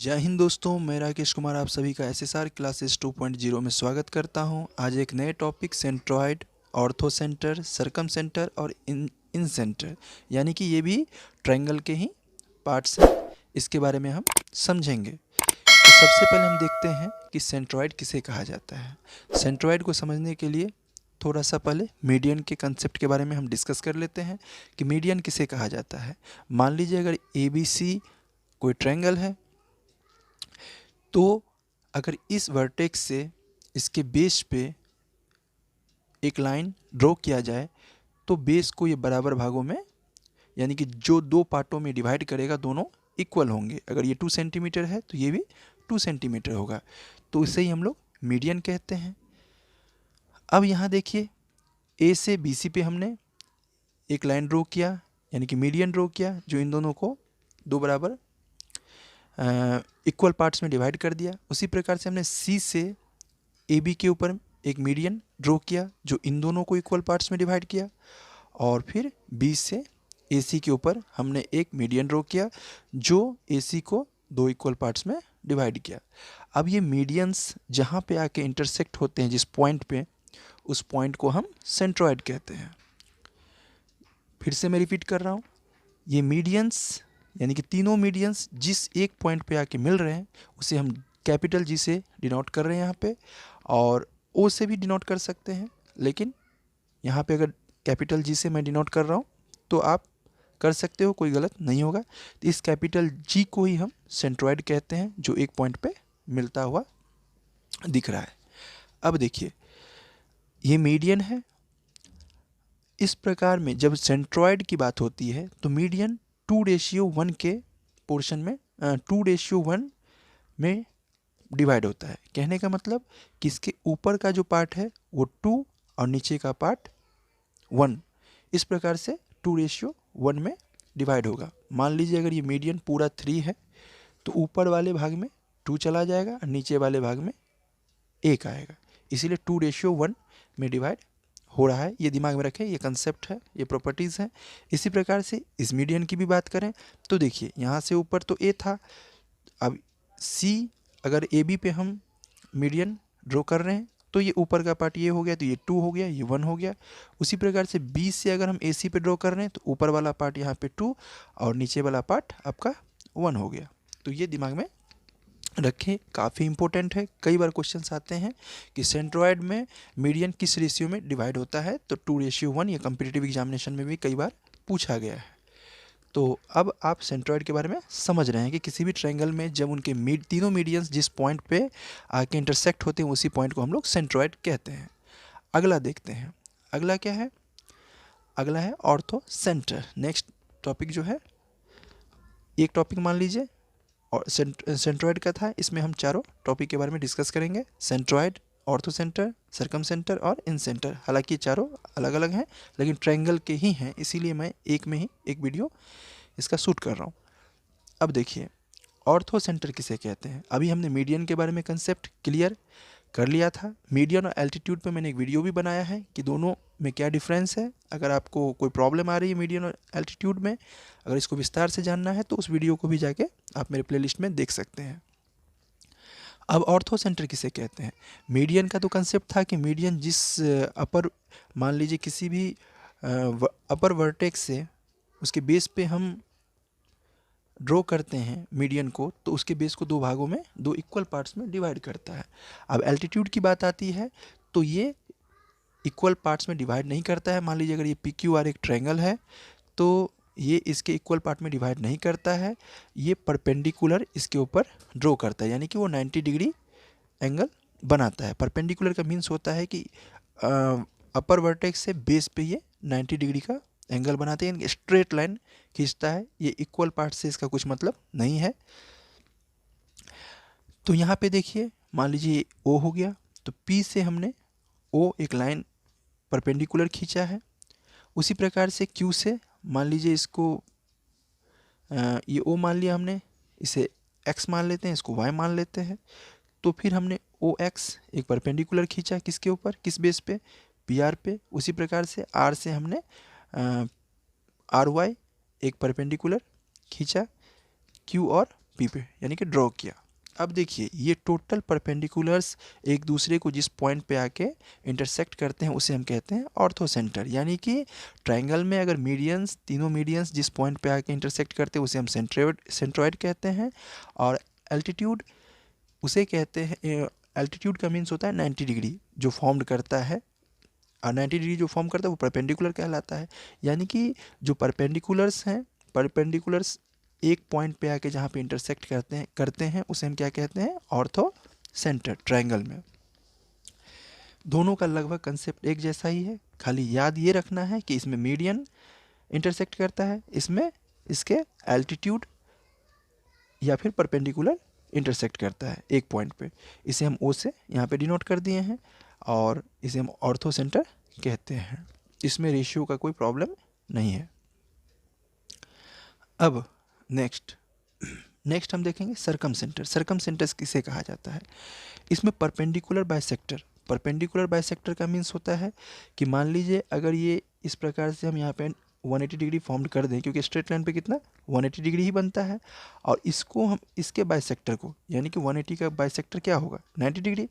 जय हिंद दोस्तों, मैं राकेश कुमार आप सभी का एसएसआर क्लासेस 2.0 में स्वागत करता हूं। आज एक नए topic centroid, orthocentre, circumcentre और इन सेंटर यानी कि ये भी ट्रायंगल के ही पार्ट्स हैं। इसके बारे में हम समझेंगे। तो सबसे पहले हम देखते हैं कि सेंट्रॉयड किसे कहा जाता है। सेंट्रॉयड को समझने के लिए थोड़ा सा पहले मीडियन के कंसेप्ट के बारे में हम डिस्कस कर लेते हैं कि मीडियन किसे कहा जाता है। मान लीजिए अगर ABC कोई ट्रायंगल है, तो अगर इस वर्टेक्स से इसके बेस पे एक लाइन ड्रॉ किया जाए तो बेस को ये बराबर भागों में यानी कि जो दो पार्टों में डिवाइड करेगा दोनों इक्वल होंगे। अगर ये 2 सेंटीमीटर है तो ये भी 2 सेंटीमीटर होगा, तो इसे ही हम लोग मीडियन कहते हैं। अब यहाँ देखिए, ए से BC पे हमने एक लाइन ड्रॉ किया यानी कि मीडियन ड्रॉ किया, जो इन दोनों को दो बराबर इक्वल पार्ट्स में डिवाइड कर दिया। उसी प्रकार से हमने C से AB के ऊपर एक मीडियन ड्रॉ किया जो इन दोनों को इक्वल पार्ट्स में डिवाइड किया, और फिर B से AC के ऊपर हमने एक मीडियन ड्रॉ किया जो AC को दो इक्वल पार्ट्स में डिवाइड किया। अब ये मीडियंस जहाँ पे आके इंटरसेक्ट होते हैं जिस पॉइंट पे, उस पॉइंट को हम सेंट्रॉयड कहते हैं। फिर से मैं रिपीट कर रहा हूँ, ये मीडियंस यानी कि तीनों मीडियंस जिस एक पॉइंट पे आके मिल रहे हैं उसे हम कैपिटल G से डिनोट कर रहे हैं यहाँ पे, और O से भी डिनोट कर सकते हैं, लेकिन यहाँ पे अगर कैपिटल G से मैं डिनोट कर रहा हूँ तो आप कर सकते हो, कोई गलत नहीं होगा। तो इस कैपिटल G को ही हम सेंट्रॉयड कहते हैं जो एक पॉइंट पे मिलता हुआ दिख रहा है। अब देखिए, ये मीडियन है। इस प्रकार में जब सेंट्रॉयड की बात होती है तो मीडियन 2:1 के पोर्शन में 2:1 में डिवाइड होता है। कहने का मतलब कि इसके ऊपर का जो पार्ट है वो 2 और नीचे का पार्ट 1, इस प्रकार से 2:1 में डिवाइड होगा। मान लीजिए अगर ये मीडियन पूरा 3 है तो ऊपर वाले भाग में 2 चला जाएगा और नीचे वाले भाग में 1 आएगा, इसीलिए 2:1 में डिवाइड हो रहा है। ये दिमाग में रखें, ये कंसेप्ट है, ये प्रॉपर्टीज़ हैं। इसी प्रकार से इस मीडियन की भी बात करें तो देखिए, यहाँ से ऊपर तो A था, अब C अगर AB पे हम मीडियन ड्रॉ कर रहे हैं तो ये ऊपर का पार्ट ये हो गया, तो ये 2 हो गया, ये 1 हो गया। उसी प्रकार से B से अगर हम AC पे ड्रॉ कर रहे हैं तो ऊपर वाला पार्ट यहाँ पे 2 और नीचे वाला पार्ट आपका 1 हो गया। तो ये दिमाग में रखें, काफ़ी इंपॉर्टेंट है। कई बार क्वेश्चंस आते हैं कि सेंट्रॉयड में मीडियन किस रेशियो में डिवाइड होता है, तो 2:1, ये कॉम्पिटिटिव एग्जामिनेशन में भी कई बार पूछा गया है। तो अब आप सेंट्रॉयड के बारे में समझ रहे हैं कि किसी भी ट्रायंगल में जब उनके तीनों मीडियंस जिस पॉइंट पे आके इंटरसेक्ट होते हैं उसी पॉइंट को हम लोग सेंट्रॉयड कहते हैं। अगला देखते हैं, अगला क्या है? अगला है ऑर्थो सेंटर। नेक्स्ट टॉपिक जो है, एक टॉपिक मान लीजिए और सेंट्रॉयड का था, इसमें हम चारों टॉपिक के बारे में डिस्कस करेंगे। Centroid, orthocentre, circumcentre और इन सेंटर। हालांकि ये चारों अलग अलग हैं लेकिन ट्रायंगल के ही हैं, इसीलिए मैं एक में ही एक वीडियो इसका शूट कर रहा हूँ। अब देखिए, ऑर्थो सेंटर किसे कहते हैं। अभी हमने मीडियन के बारे में कंसेप्ट क्लियर कर लिया था। मीडियन और एल्टीट्यूड पे मैंने एक वीडियो भी बनाया है कि दोनों में क्या डिफरेंस है। अगर आपको कोई प्रॉब्लम आ रही है मीडियन और एल्टीट्यूड में, अगर इसको विस्तार से जानना है तो उस वीडियो को भी जाके आप मेरे प्लेलिस्ट में देख सकते हैं। अब ऑर्थो सेंटर किसे कहते हैं। मीडियन का तो कंसेप्ट था कि मीडियन जिस अपर, मान लीजिए किसी भी अपर वर्टेक्स से उसके बेस पे हम ड्रॉ करते हैं मीडियन को, तो उसके बेस को दो भागों में, दो इक्वल पार्ट्स में डिवाइड करता है। अब एल्टीट्यूड की बात आती है तो ये इक्वल पार्ट्स में डिवाइड नहीं करता है। मान लीजिए अगर ये PQR एक ट्रायंगल है तो ये इसके इक्वल पार्ट में डिवाइड नहीं करता है, ये परपेंडिकुलर इसके ऊपर ड्रॉ करता है, यानी कि वो 90 डिग्री एंगल बनाता है। परपेंडिकुलर का मीन्स होता है कि अपर वर्टेक्स से बेस पे ये 90 डिग्री का एंगल बनाते हैं, स्ट्रेट लाइन खींचता है। ये इक्वल पार्ट से इसका कुछ मतलब नहीं है। तो यहाँ पे देखिए, मान लीजिए O हो गया, तो P से हमने O एक लाइन परपेंडिकुलर खींचा है। उसी प्रकार से Q से मान लीजिए इसको ये O मान लिया हमने, इसे X मान लेते हैं, इसको Y मान लेते हैं। तो फिर हमने OX एक परपेंडिकुलर खींचा, किसके ऊपर, किस बेस पे, PR पे। उसी प्रकार से R से हमने RY एक परपेंडिकुलर खींचा Q और पी पे यानी कि ड्रॉ किया। अब देखिए ये टोटल परपेंडिकुलर्स एक दूसरे को जिस पॉइंट पे आके इंटरसेक्ट करते हैं उसे हम कहते हैं ऑर्थो सेंटर। यानी कि ट्रायंगल में अगर मीडियंस, तीनों मीडियंस जिस पॉइंट पे आके इंटरसेक्ट करते हैं उसे हम सेंट्रोइड कहते हैं। और एल्टीट्यूड उसे कहते हैं, एल्टीट्यूड का मीन्स होता है 90 डिग्री जो फॉर्म्ड करता है, और 90 डिग्री जो फॉर्म करता है वो परपेंडिकुलर कहलाता है। यानी कि जो परपेंडिकुलर्स हैं, परपेंडिकुलर्स एक पॉइंट पे आके जहाँ पे इंटरसेक्ट करते हैं उसे हम क्या कहते हैं, ऑर्थो सेंटर ट्रायंगल में। दोनों का लगभग कंसेप्ट एक जैसा ही है, खाली याद ये रखना है कि इसमें मीडियन इंटरसेक्ट करता है, इसमें इसके एल्टीट्यूड या फिर परपेंडिकुलर इंटरसेक्ट करता है एक पॉइंट पे। इसे हम ओ से यहाँ पे डिनोट कर दिए हैं और इसे हम ऑर्थो सेंटर कहते हैं। इसमें रेशियो का कोई प्रॉब्लम नहीं है। अब नेक्स्ट हम देखेंगे सरकम सेंटर। सरकम सेंटर किसे कहा जाता है? इसमें परपेंडिकुलर बाइसेक्टर, परपेंडिकुलर बाइसेक्टर का मीन्स होता है कि मान लीजिए अगर ये इस प्रकार से हम यहाँ पे 180 डिग्री फॉर्म कर दें, क्योंकि स्ट्रेट लाइन पे कितना 180 डिग्री ही बनता है, और इसको हम इसके बाइसेक्टर को यानी कि 180 का बाइसेक्टर क्या होगा 90 डिग्री,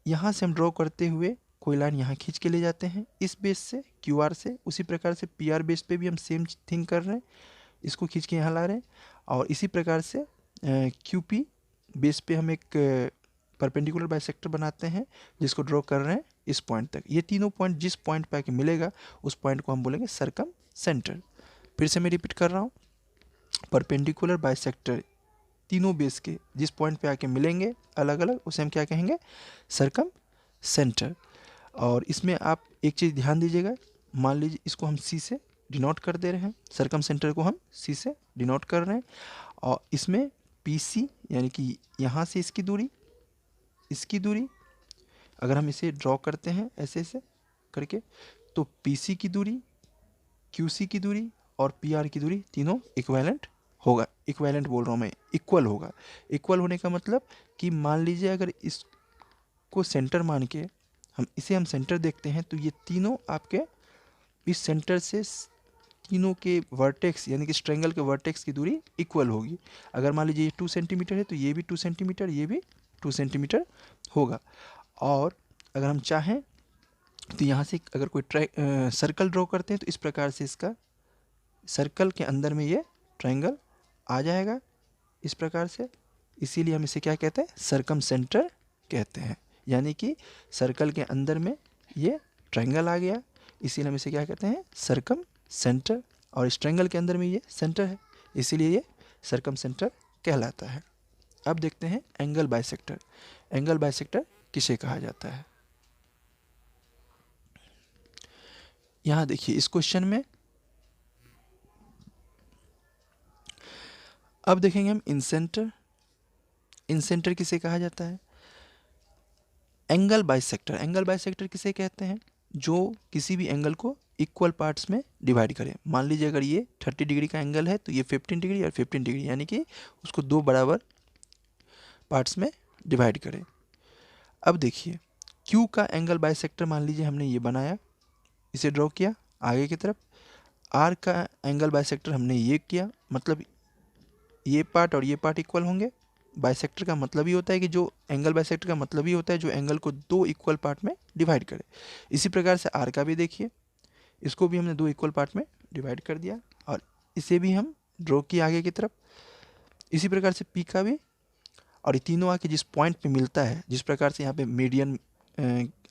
यहाँ से हम ड्रॉ करते हुए कोई लाइन यहाँ खींच के ले जाते हैं इस बेस से क्यू से, उसी प्रकार से पी बेस पे भी हम सेम थिंग कर रहे हैं, इसको खींच के यहाँ ला रहे हैं, और इसी प्रकार से क्यू बेस पे हम एक परपेंडिकुलर बाइसेक्टर बनाते हैं जिसको ड्रॉ कर रहे हैं इस पॉइंट तक। ये तीनों पॉइंट जिस पॉइंट पे आके मिलेगा उस पॉइंट को हम बोलेंगे सरकम सेंटर। फिर से मैं रिपीट कर रहा हूँ, परपेंडिकुलर बाइसेक्टर तीनों बेस के जिस पॉइंट पे आके मिलेंगे अलग अलग उसे हम क्या कहेंगे, सरकम सेंटर। और इसमें आप एक चीज़ ध्यान दीजिएगा, मान लीजिए इसको हम सी से डिनोट कर दे रहे हैं, सरकम सेंटर को हम सी से डिनोट कर रहे हैं, और इसमें पी सी यानी कि यहाँ से इसकी दूरी अगर हम इसे ड्रॉ करते हैं ऐसे ऐसे करके, तो पी सी की दूरी, क्यू सी की दूरी और पी आर की दूरी तीनों इक्विवेलेंट होगा। इक्विवेलेंट बोल रहा हूँ मैं, इक्वल होगा। इक्वल होने का मतलब कि मान लीजिए अगर इसको सेंटर मान के हम सेंटर देखते हैं तो ये तीनों आपके इस सेंटर से तीनों के वर्टेक्स यानी कि ट्रायंगल के वर्टेक्स की दूरी इक्वल होगी। अगर मान लीजिए ये 2 सेंटीमीटर है तो ये भी 2 सेंटीमीटर, ये भी 2 सेंटीमीटर होगा। और अगर हम चाहें तो यहाँ से अगर कोई सर्कल ड्रॉ करते हैं तो इस प्रकार से इसका सर्कल के अंदर में ये ट्रायंगल आ जाएगा इस प्रकार से, इसीलिए हम इसे क्या कहते हैं, सरकम सेंटर कहते हैं। यानी कि सर्कल के अंदर में ये ट्रायंगल आ गया, इसीलिए हम इसे क्या कहते हैं, सरकम सेंटर, और इस ट्रायंगल के अंदर में ये सेंटर है इसीलिए ये सरकम सेंटर कहलाता है। अब देखते हैं एंगल बाइसेक्टर। एंगल बाइसेक्टर किसे कहा जाता है? यहाँ देखिए इस क्वेश्चन में अब देखेंगे हम इंसेंटर। इंसेंटर किसे कहा जाता है? Angle bisector. एंगल बाइसेक्टर किसे कहते हैं? जो किसी भी एंगल को इक्वल पार्ट्स में डिवाइड करें। मान लीजिए अगर ये 30 डिग्री का एंगल है तो ये 15 डिग्री और 15 डिग्री, यानी कि उसको दो बराबर पार्ट्स में डिवाइड करें। अब देखिए क्यू का एंगल बाइसेक्टर मान लीजिए हमने ये बनाया, इसे ड्रॉ किया आगे की तरफ। आर का एंगल बाइसेक्टर हमने ये किया, मतलब ये पार्ट और ये पार्ट इक्वल होंगे। बाइसेक्टर का मतलब ही होता है कि जो एंगल बाइसेक्टर का मतलब ही होता है जो एंगल को दो इक्वल पार्ट में डिवाइड करे। इसी प्रकार से आर का भी देखिए, इसको भी हमने दो इक्वल पार्ट में डिवाइड कर दिया और इसे भी हम ड्रॉ किया आगे की तरफ। इसी प्रकार से पी का भी, और ये तीनों आके जिस पॉइंट पे मिलता है, जिस प्रकार से यहाँ पे मीडियन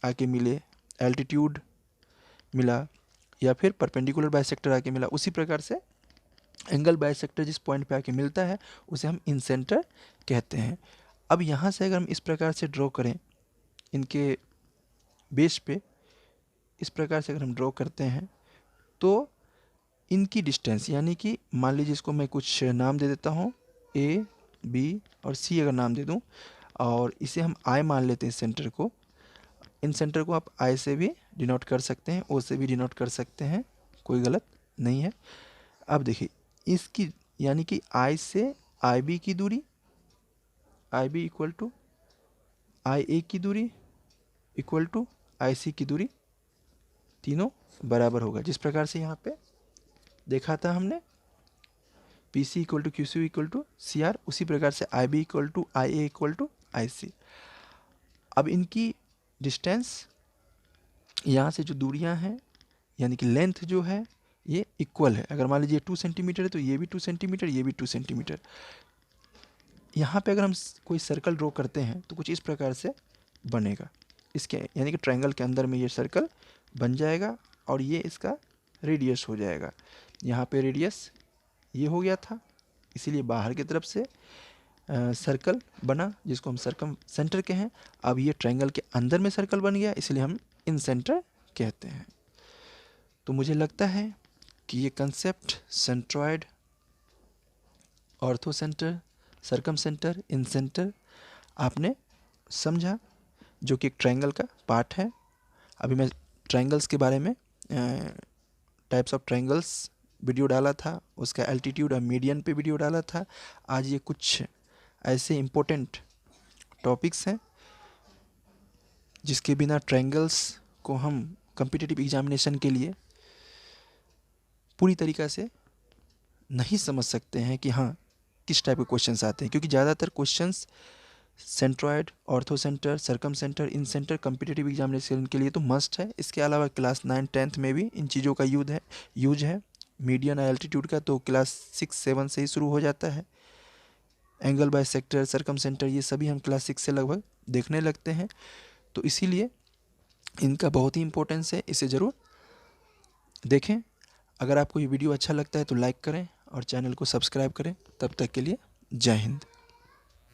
आके मिले, एल्टीट्यूड मिला या फिर परपेंडिकुलर बाइसेक्टर आके मिला, उसी प्रकार से एंगल बाइसेक्टर जिस पॉइंट पे आके मिलता है उसे हम इंसेंटर कहते हैं। अब यहाँ से अगर हम इस प्रकार से ड्रॉ करें, इनके बेस पे इस प्रकार से अगर हम ड्रॉ करते हैं तो इनकी डिस्टेंस, यानी कि मान लीजिए इसको मैं कुछ नाम दे देता हूँ, ए बी और सी अगर नाम दे दूँ, और इसे हम आई मान लेते हैं सेंटर को। इन सेंटर को आप आई से भी डिनोट कर सकते हैं, ओ से भी डिनोट कर सकते हैं, कोई गलत नहीं है। अब देखिए इसकी यानी कि आई से आई बी की दूरी, आई बी इक्वल टू आई ए की दूरी इक्वल टू आई सी की दूरी, तीनों बराबर होगा। जिस प्रकार से यहाँ पे देखा था हमने P C equal to Q C equal to C R, उसी प्रकार से I B equal to I A equal to I C. अब इनकी डिस्टेंस, यहाँ से जो दूरियाँ हैं यानी कि लेंथ जो है ये इक्वल है। अगर मान लीजिए 2 सेंटीमीटर है तो ये भी 2 सेंटीमीटर, ये भी 2 सेंटीमीटर। यहाँ पे अगर हम कोई सर्कल ड्रॉ करते हैं तो कुछ इस प्रकार से बनेगा, इसके यानी कि ट्रायंगल के अंदर में ये सर्कल बन जाएगा और ये इसका रेडियस हो जाएगा। यहाँ पे रेडियस ये हो गया था, इसीलिए बाहर की तरफ से सर्कल बना जिसको हम सर्कम सेंटर के हैं। अब ये ट्रायंगल के अंदर में सर्कल बन गया, इसलिए हम इन सेंटर कहते हैं। तो मुझे लगता है कि ये concept centroid, orthocentre, circumcentre, incentre आपने समझा, जो कि एक ट्रायंगल का पार्ट है। अभी मैं ट्रायंगल्स के बारे में टाइप्स ऑफ ट्रायंगल्स वीडियो डाला था, उसका एल्टीट्यूड और मीडियन पे वीडियो डाला था। आज ये कुछ ऐसे इम्पोर्टेंट टॉपिक्स हैं जिसके बिना ट्रायंगल्स को हम कॉम्पिटिटिव एग्जामिनेशन के लिए पूरी तरीक़ा से नहीं समझ सकते हैं कि हाँ किस टाइप के क्वेश्चंस आते हैं, क्योंकि ज़्यादातर questions centroid, orthocentre, circumcentre, incentre competitive examination के लिए तो मस्ट है। इसके अलावा क्लास 9, 10th में भी इन चीज़ों का यूज है। मीडियन और एल्टीट्यूड का तो क्लास 6, 7 से ही शुरू हो जाता है। Angle by sector, circum centre, ये सभी हम क्लास 6 से लगभग देखने लगते हैं। तो इसीलिए इनका बहुत ही इम्पोर्टेंस है, इसे ज़रूर देखें। अगर आपको ये वीडियो अच्छा लगता है तो लाइक करें और चैनल को सब्सक्राइब करें। तब तक के लिए जय हिंद।